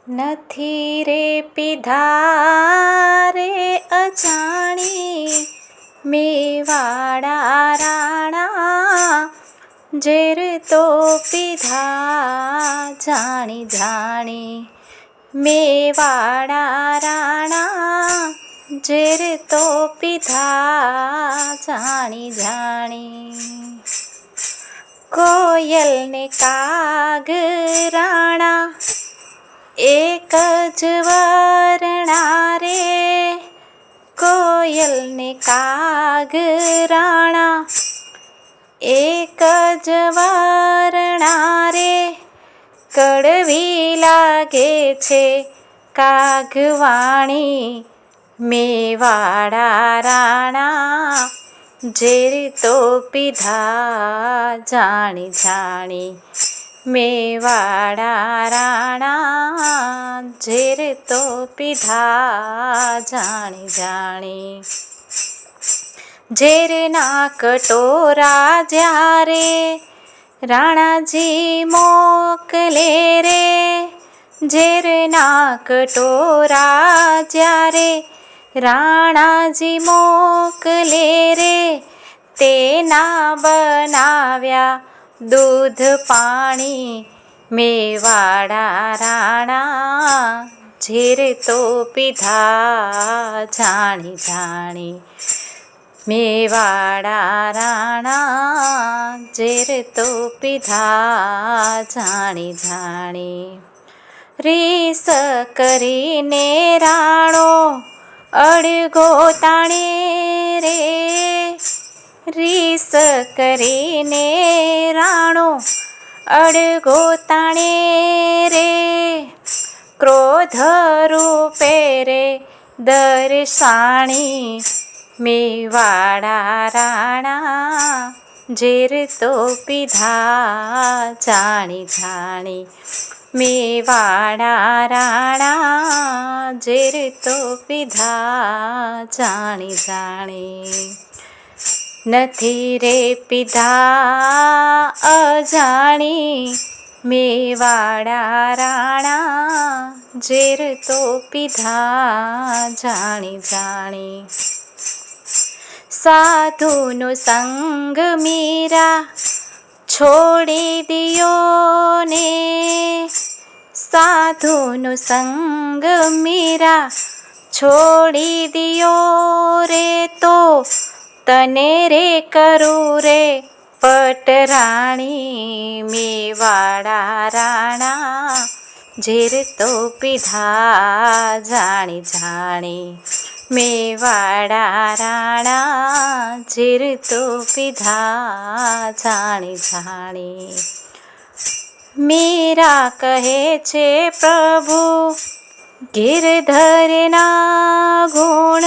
નથી રે પીધા રે અજાણી મેવાડા રાણા, ઝેર તો પીધા જાણી જાણી. મેવાડા રાણા, ઝેર તો પીધા જાણી જાણી. કોયલ ને કાગ રાણા, એક જ વરણા રે. કોયલ ને કાગ રાણા, એક જ વરણા રે. કડવી લાગે છે કાગવાણી મેવાડા રાણા, ઝેર તો પીધા જાણી જાણી. મેવાડા રાણા, ઝેર તો પીધા જાણી જાણી. ઝેરના કટોરા જ્યારે રાણાજી મોકલે રે. ઝેરના કટોરા જ્યારે રાણાજી મોકલે રે. તેના બનાવ્યા દૂધ પાણી મેવાડા રાણા, ઝેર તો પીધા જાણી જાણી. મેવાડા રાણા, ઝેર તો પીધા જાણી જાણી. રીસ કરીને રાણો અડગો તાણે રે. રીસ કરીને રાણો અડગો તાણે રે. ક્રોધ રૂપે રે દર્શાણી મેવાડા રાણા, ઝેર તો પીધા જાણી જાણી. મેવાડા રાણા, ઝેર તો પીધા જાણી જાણી. નથી રે પીધા અજાણી મેવાડા રાણા, ઝેર તો પીધા જાણી જાણી. સાધુનો સંગ મીરા છોડી દિયો ને. સાધુનો સંગ મીરા છોડી દિયો રે. તો તને રે કરું રે પટરાણી મેવાડા રાણા, ઝેર તો પીધા જાણી જાણી. મેવાડા રાણા, ઝેર તો પીધા જાણી જાણી. મીરા કહે છે પ્રભુ ગિરધરના ગુણ.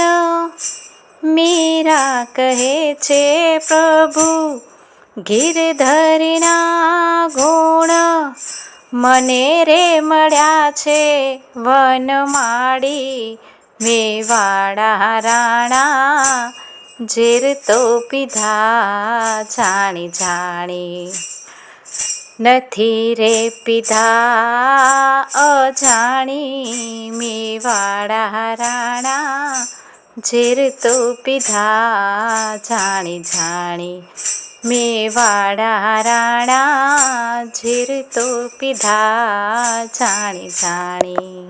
મીરા કહે છે પ્રભુ ગિરધરના ગુણ. મને રે મળ્યા છે વનમાળી મેવાડા રાણા, ઝેર તો પીધા જાણી જાણી. નથી રે પીધા અજાણી મેવાડા રાણા, ઝેર તો પીધા જાણી જાણી. મેવાડા રાણા, ઝેર તો પીધા જાણી જાણી.